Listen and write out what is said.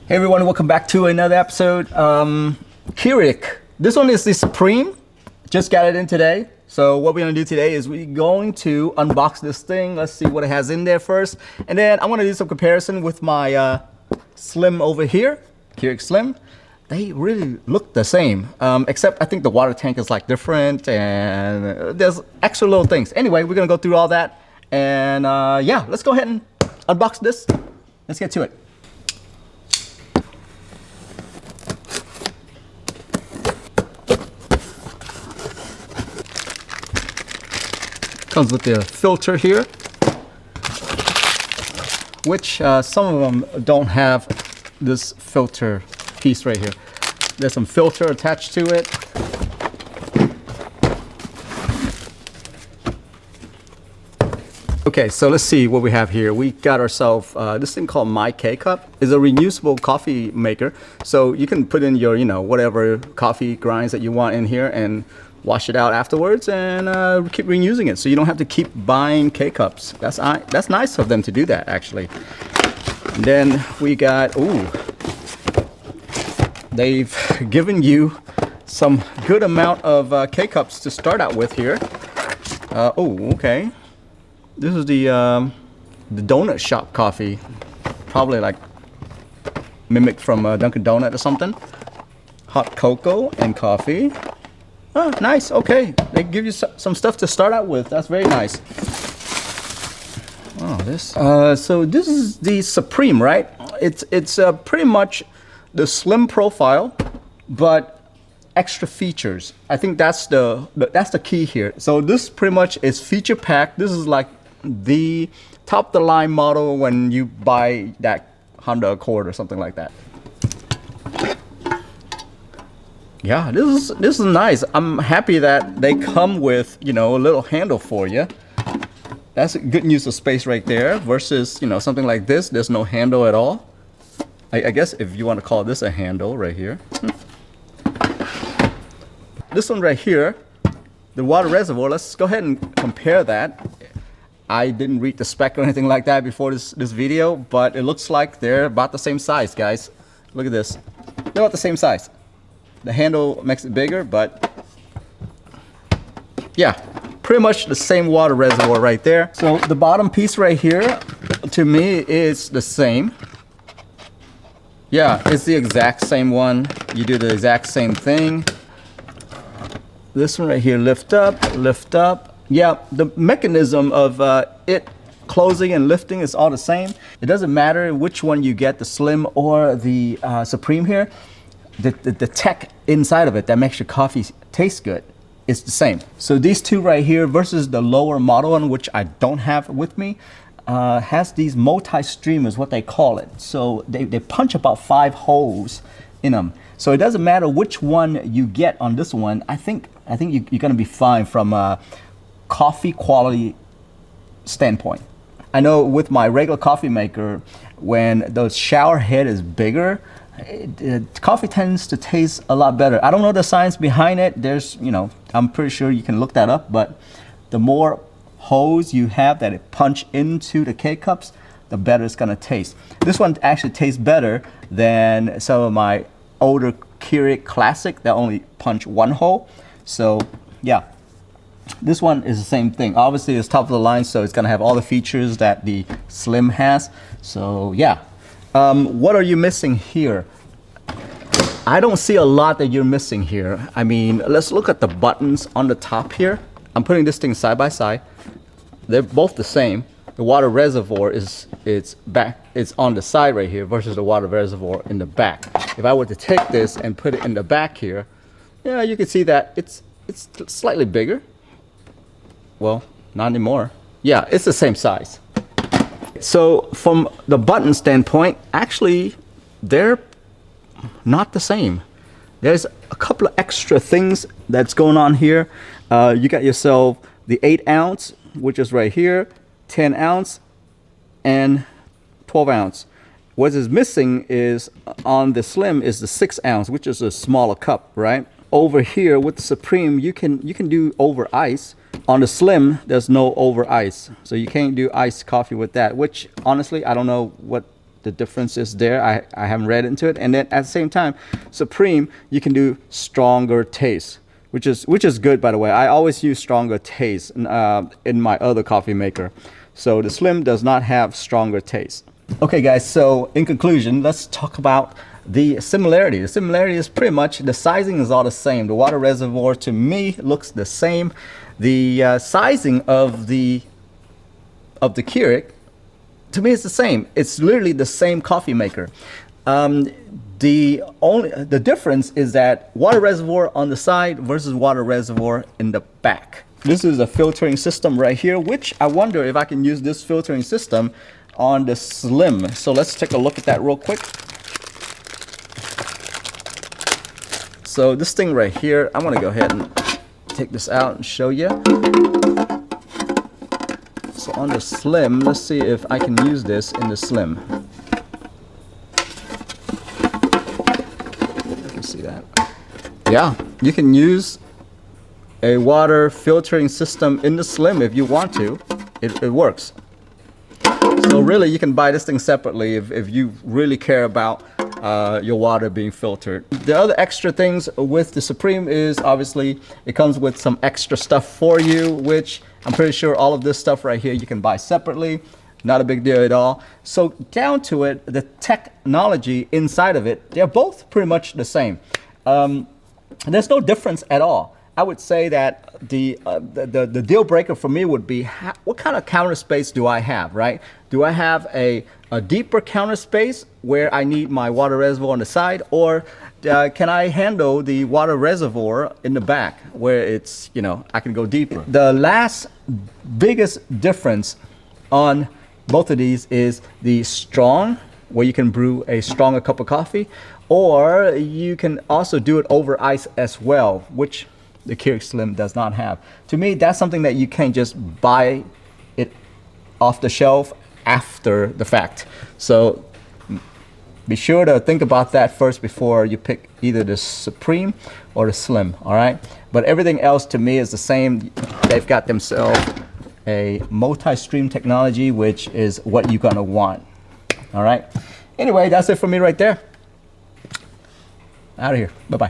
Hey everyone, welcome back to another episode. Keurig. This one is the Supreme. Just got it in today. So what we're gonna do today is we're going to unbox this thing. Let's see what it has in there first. And then I'm gonna do some comparison with my Slim over here, Keurig Slim. They really look the same, except I think the water tank is like different and there's extra little things. Anyway, we're gonna go through all that. And yeah, let's go ahead and unbox this. Let's get to it. Comes with the filter here, which some of them don't have this filter piece right here. There's some filter attached to it. Okay, so let's see what we have here. We got ourselves this thing called My K-Cup. It's a reusable coffee maker. So you can put in your, whatever coffee grinds that you want in here and wash it out afterwards and keep reusing it. So you don't have to keep buying K-Cups. That's nice of them to do that, actually. And then we got, they've given you some good amount of K-Cups to start out with here. Okay. This is the donut shop coffee, probably like mimicked from Dunkin' Donut or something. Hot cocoa and coffee. Oh, nice. Okay, they give you some stuff to start out with. That's very nice. Oh, this. So this is the Supreme, right? It's pretty much the slim profile, but extra features. I think that's the key here. So this pretty much is feature packed. This is like the top of the line model when you buy that Honda Accord or something like that. Yeah, this is nice. I'm happy that they come with, a little handle for you. That's a good use of space right there versus, something like this. There's no handle at all. I guess if you want to call this a handle right here. This one right here, the water reservoir, let's go ahead and compare that. I didn't read the spec or anything like that before this video, but it looks like they're about the same size, guys. Look at this. They're about the same size. The handle makes it bigger, but yeah, pretty much the same water reservoir right there. So the bottom piece right here, to me, is the same. Yeah, it's the exact same one. You do the exact same thing. This one right here, lift up, lift up. Yeah, the mechanism of it closing and lifting is all the same. It doesn't matter which one you get, the Slim or the Supreme here. The tech inside of it that makes your coffee taste good is the same. So these two right here versus the lower model one, which I don't have with me, has these multi-stream is what they call it. So they punch about 5 holes in them. So it doesn't matter which one you get on this one. I think you're gonna be fine from a coffee quality standpoint. I know with my regular coffee maker, when the shower head is bigger, coffee tends to taste a lot better. I don't know the science behind it. There's, I'm pretty sure you can look that up, but the more holes you have that it punch into the K-Cups, the better it's gonna taste. This one actually tastes better than some of my older Keurig Classic that only punch 1 hole. So yeah, this one is the same thing. Obviously it's top of the line, so it's gonna have all the features that the Slim has. So yeah. What are you missing here? I don't see a lot that you're missing here. I mean, let's look at the buttons on the top here. I'm putting this thing side by side. They're both the same. The water reservoir it's on the side right here versus the water reservoir in the back. If I were to take this and put it in the back here, yeah, you can see that it's slightly bigger. Well, not anymore. Yeah, it's the same size. So from the button standpoint, actually, they're not the same. There's a couple of extra things that's going on here. You got yourself the 8 ounce, which is right here, 10 ounce, and 12 ounce. What is missing is on the Slim is the 6 ounce, which is a smaller cup, right? Over here with the Supreme, you can do over ice. On the Slim, there's no over ice, so you can't do iced coffee with that, which honestly I don't know what the difference is there. I haven't read into it. And then at the same time, Supreme, you can do stronger taste, which is good, by the way. I always use stronger taste in my other coffee maker. So the Slim does not have stronger taste. Okay guys, so in conclusion, let's talk about the similarity. The similarity is pretty much the sizing is all the same. The water reservoir to me looks the same. The sizing of the Keurig to me is the same. It's literally the same coffee maker. The difference is that water reservoir on the side versus water reservoir in the back. This is a filtering system right here, which I wonder if I can use this filtering system on the Slim. So let's take a look at that real quick. So this thing right here, I'm gonna go ahead and take this out and show you. So on the Slim, let's see if I can use this in the Slim. You can see that. Yeah, you can use a water filtering system in the Slim if you want to. It works. So really, you can buy this thing separately if you really care about your water being filtered. The other extra things with the Supreme is obviously it comes with some extra stuff for you, which I'm pretty sure all of this stuff right here you can buy separately. Not a big deal at all. So down to it, the technology inside of it, they're both pretty much the same. There's no difference at all. I would say that the deal breaker for me would be what kind of counter space do I have, right? Do I have a deeper counter space where I need my water reservoir on the side, or can I handle the water reservoir in the back where it's, you know, I can go deeper? The last biggest difference on both of these is the strong, where you can brew a stronger cup of coffee, or you can also do it over ice as well, which the Keurig Slim does not have. To me, that's something that you can't just buy it off the shelf after the fact. So be sure to think about that first before you pick either the Supreme or the Slim, all right? But everything else to me is the same. They've got themselves a multi-stream technology, which is what you're gonna want, all right? Anyway, that's it for me right there. Out of here, bye-bye.